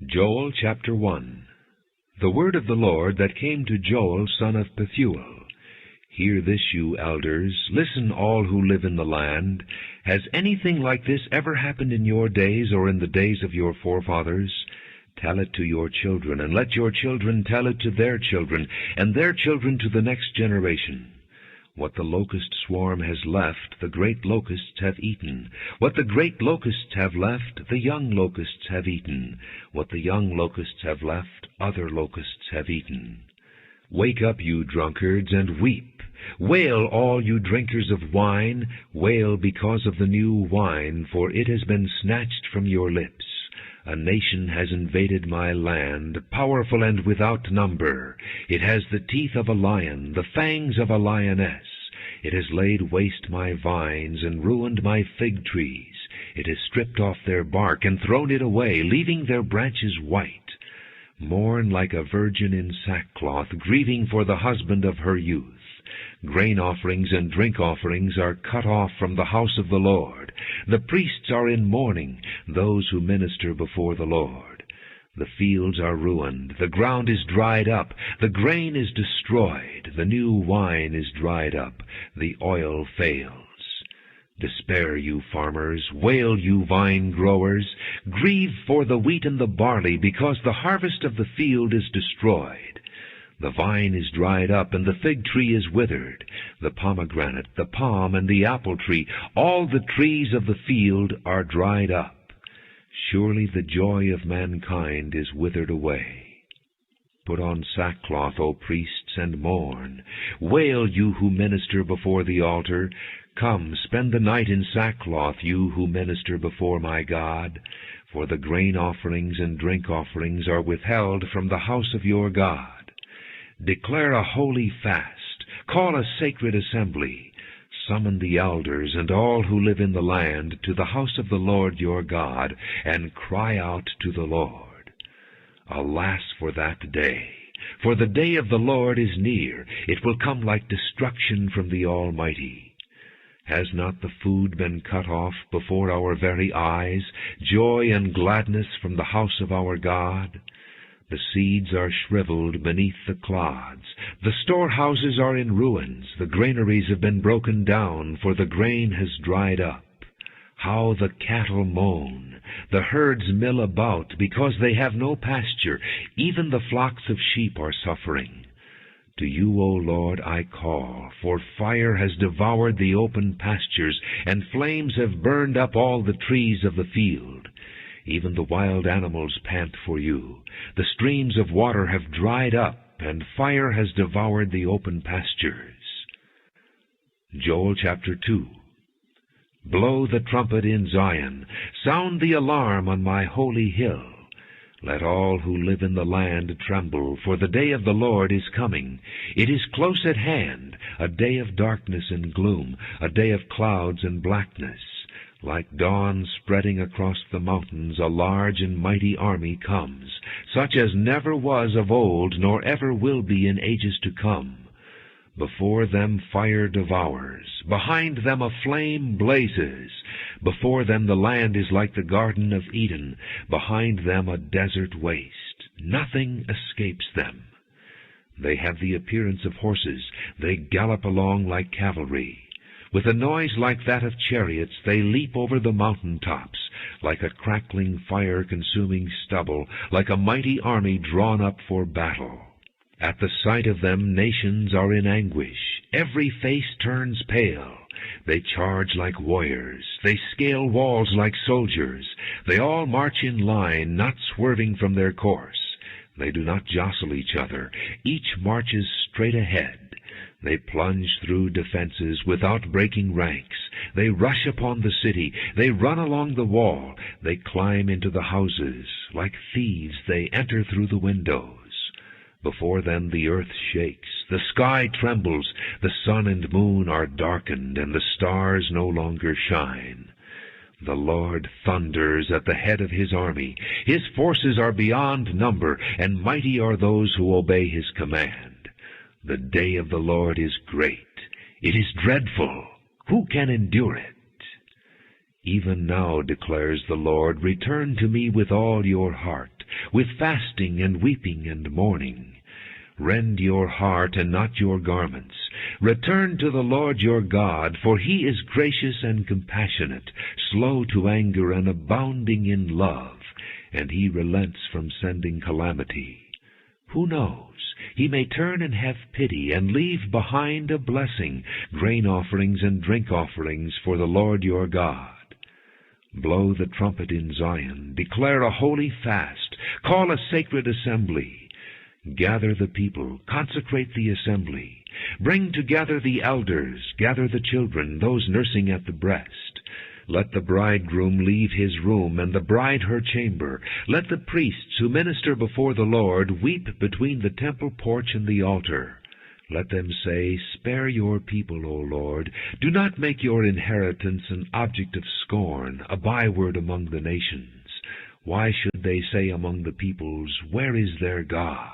Joel chapter 1. The word of the Lord that came to Joel son of Pethuel. Hear this, you elders, listen all who live in the land. Has anything like this ever happened in your days or in the days of your forefathers? Tell it to your children, and let your children tell it to their children, and their children to the next generation. What the locust swarm has left, the great locusts have eaten. What the great locusts have left, the young locusts have eaten. What the young locusts have left, other locusts have eaten. Wake up, you drunkards, and weep. Wail, all you drinkers of wine. Wail because of the new wine, for it has been snatched from your lips. A nation has invaded my land, powerful and without number. It has the teeth of a lion, the fangs of a lioness. It has laid waste my vines and ruined my fig trees. It has stripped off their bark and thrown it away, leaving their branches white. Mourn like a virgin in sackcloth, grieving for the husband of her youth. Grain offerings and drink offerings are cut off from the house of the Lord. The priests are in mourning, those who minister before the Lord. The fields are ruined, the ground is dried up, the grain is destroyed, the new wine is dried up, the oil fails. Despair, you farmers, wail, you vine growers, grieve for the wheat and the barley, because the harvest of the field is destroyed. The vine is dried up, and the fig tree is withered. The pomegranate, the palm, and the apple tree, all the trees of the field are dried up. Surely the joy of mankind is withered away. Put on sackcloth, O priests, and mourn. Wail, you who minister before the altar. Come, spend the night in sackcloth, you who minister before my God. For the grain offerings and drink offerings are withheld from the house of your God. Declare a holy fast, call a sacred assembly, summon the elders and all who live in the land to the house of the Lord your God, and cry out to the Lord. Alas for that day! For the day of the Lord is near. It will come like destruction from the Almighty. Has not the food been cut off before our very eyes, joy and gladness from the house of our God? The seeds are shriveled beneath the clods. The storehouses are in ruins. The granaries have been broken down, for the grain has dried up. How the cattle moan! The herds mill about, because they have no pasture. Even the flocks of sheep are suffering. To you, O Lord, I call, for fire has devoured the open pastures, and flames have burned up all the trees of the field. Even the wild animals pant for you. The streams of water have dried up, and fire has devoured the open pastures. Joel chapter 2. Blow the trumpet in Zion. Sound the alarm on my holy hill. Let all who live in the land tremble, for the day of the Lord is coming. It is close at hand, a day of darkness and gloom, a day of clouds and blackness. Like dawn spreading across the mountains, a large and mighty army comes, such as never was of old, nor ever will be in ages to come. Before them fire devours, behind them a flame blazes. Before them the land is like the Garden of Eden, behind them a desert waste. Nothing escapes them. They have the appearance of horses, they gallop along like cavalry. With a noise like that of chariots, they leap over the mountain tops, like a crackling fire-consuming stubble, like a mighty army drawn up for battle. At the sight of them, nations are in anguish. Every face turns pale. They charge like warriors. They scale walls like soldiers. They all march in line, not swerving from their course. They do not jostle each other. Each marches straight ahead. They plunge through defenses without breaking ranks. They rush upon the city. They run along the wall. They climb into the houses. Like thieves, they enter through the windows. Before them the earth shakes. The sky trembles. The sun and moon are darkened, and the stars no longer shine. The Lord thunders at the head of his army. His forces are beyond number, and mighty are those who obey his command. The day of the Lord is great. It is dreadful. Who can endure it? Even now, declares the Lord, return to me with all your heart. with fasting and weeping and mourning. Rend your heart and not your garments. Return to the Lord your God, for he is gracious and compassionate, slow to anger and abounding in love, and he relents from sending calamity. Who knows? He may turn and have pity, and leave behind a blessing, grain offerings and drink offerings for the Lord your God. Blow the trumpet in Zion, declare a holy fast, call a sacred assembly. Gather the people, consecrate the assembly. Bring together the elders, gather the children, those nursing at the breast. Let the bridegroom leave his room, and the bride her chamber. Let the priests who minister before the Lord weep between the temple porch and the altar. Let them say, Spare your people, O Lord. Do not make your inheritance an object of scorn, a byword among the nations. Why should they say among the peoples, Where is their God?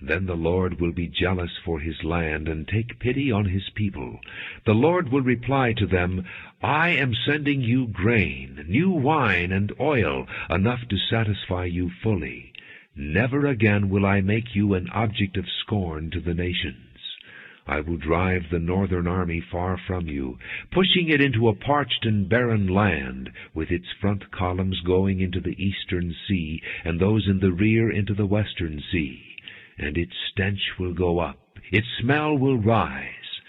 Then the Lord will be jealous for his land and take pity on his people. The Lord will reply to them, I am sending you grain, new wine, and oil, enough to satisfy you fully. Never again will I make you an object of scorn to the nations. I will drive the northern army far from you, pushing it into a parched and barren land, with its front columns going into the eastern sea, and those in the rear into the western sea. And its stench will go up, its smell will rise.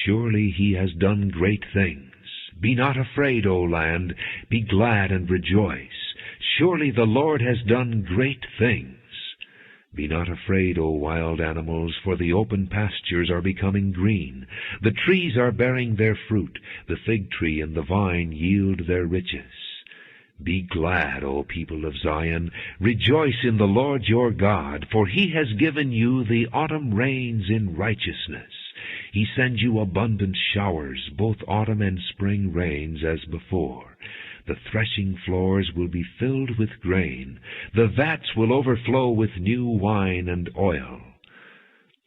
Surely he has done great things. Be not afraid, O land, be glad and rejoice. Surely the Lord has done great things. Be not afraid, O wild animals, for the open pastures are becoming green. The trees are bearing their fruit, the fig tree and the vine yield their riches. Be glad, O people of Zion, rejoice in the Lord your God, for he has given you the autumn rains in righteousness. He sends you abundant showers, both autumn and spring rains as before. The threshing floors will be filled with grain. The vats will overflow with new wine and oil.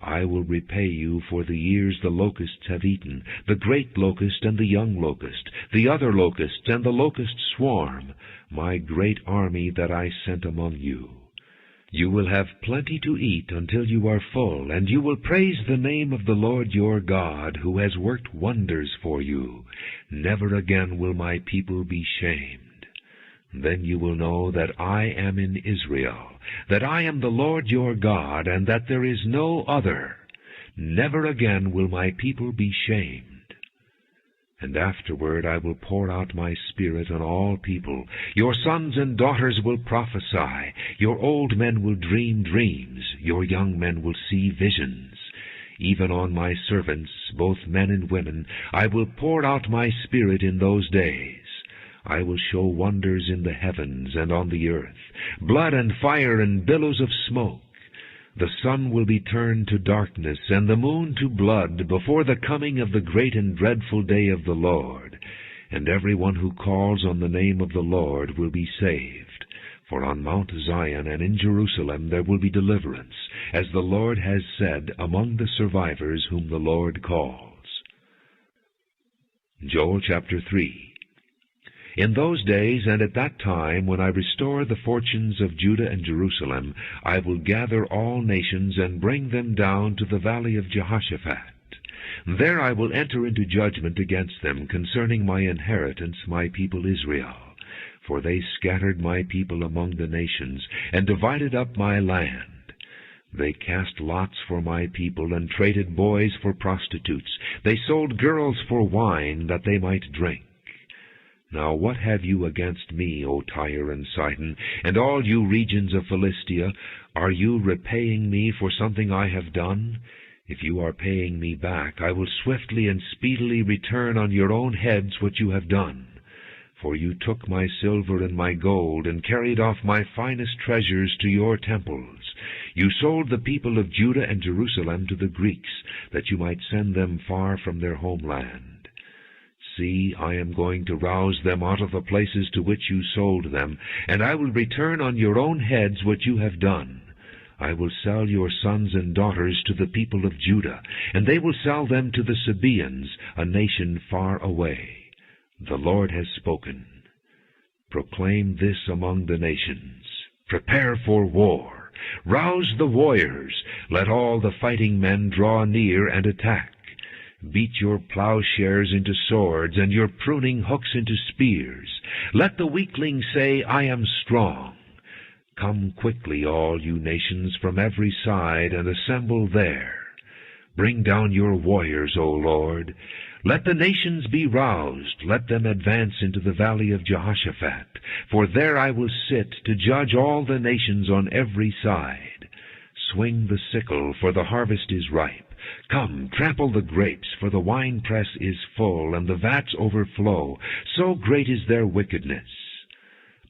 I will repay you for the years the locusts have eaten, the great locust and the young locust, the other locusts and the locust swarm, my great army that I sent among you. You will have plenty to eat until you are full, and you will praise the name of the Lord your God, who has worked wonders for you. Never again will my people be shamed. Then you will know that I am in Israel, that I am the Lord your God, and that there is no other. Never again will my people be shamed. And afterward I will pour out my Spirit on all people. Your sons and daughters will prophesy. Your old men will dream dreams. Your young men will see visions. Even on my servants, both men and women, I will pour out my Spirit in those days. I will show wonders in the heavens and on the earth, blood and fire and billows of smoke. The sun will be turned to darkness and the moon to blood before the coming of the great and dreadful day of the Lord. And everyone who calls on the name of the Lord will be saved. For on Mount Zion and in Jerusalem there will be deliverance, as the Lord has said, among the survivors whom the Lord calls. Joel chapter 3. In those days and at that time, when I restore the fortunes of Judah and Jerusalem, I will gather all nations and bring them down to the valley of Jehoshaphat. There I will enter into judgment against them concerning my inheritance, my people Israel. For they scattered my people among the nations, and divided up my land. They cast lots for my people, and traded boys for prostitutes. They sold girls for wine, that they might drink. Now what have you against me, O Tyre and Sidon, and all you regions of Philistia? Are you repaying me for something I have done? If you are paying me back, I will swiftly and speedily return on your own heads what you have done. For you took my silver and my gold, and carried off my finest treasures to your temples. You sold the people of Judah and Jerusalem to the Greeks, that you might send them far from their homeland. See, I am going to rouse them out of the places to which you sold them, and I will return on your own heads what you have done. I will sell your sons and daughters to the people of Judah, and they will sell them to the Sabaeans, a nation far away. The Lord has spoken. Proclaim this among the nations. Prepare for war. Rouse the warriors. Let all the fighting men draw near and attack. Beat your plowshares into swords, and your pruning hooks into spears. Let the weakling say, I am strong. Come quickly, all you nations, from every side, and assemble there. Bring down your warriors, O Lord. Let the nations be roused. Let them advance into the valley of Jehoshaphat. For there I will sit to judge all the nations on every side. Swing the sickle, for the harvest is ripe. Come, trample the grapes, for the winepress is full, and the vats overflow. So great is their wickedness.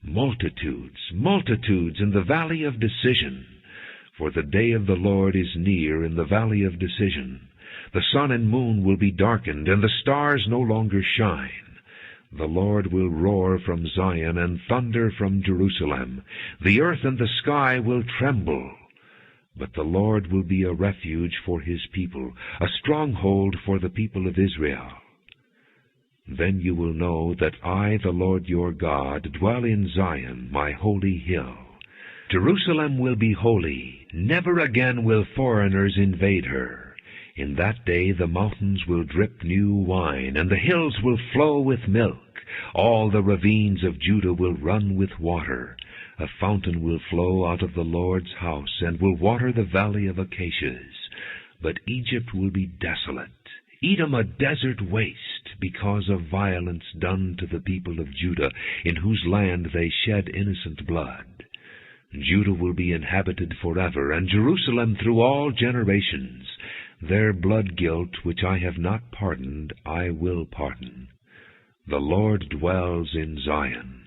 Multitudes, multitudes in the valley of decision. For the day of the Lord is near in the valley of decision. The sun and moon will be darkened, and the stars no longer shine. The Lord will roar from Zion and thunder from Jerusalem. The earth and the sky will tremble. But the Lord will be a refuge for his people, a stronghold for the people of Israel. Then you will know that I, the Lord your God, dwell in Zion, my holy hill. Jerusalem will be holy. Never again will foreigners invade her. In that day the mountains will drip new wine, and the hills will flow with milk. All the ravines of Judah will run with water. A fountain will flow out of the Lord's house, and will water the valley of acacias. But Egypt will be desolate, Edom a desert waste, because of violence done to the people of Judah, in whose land they shed innocent blood. Judah will be inhabited forever, and Jerusalem through all generations. Their blood guilt, which I have not pardoned, I will pardon. The Lord dwells in Zion.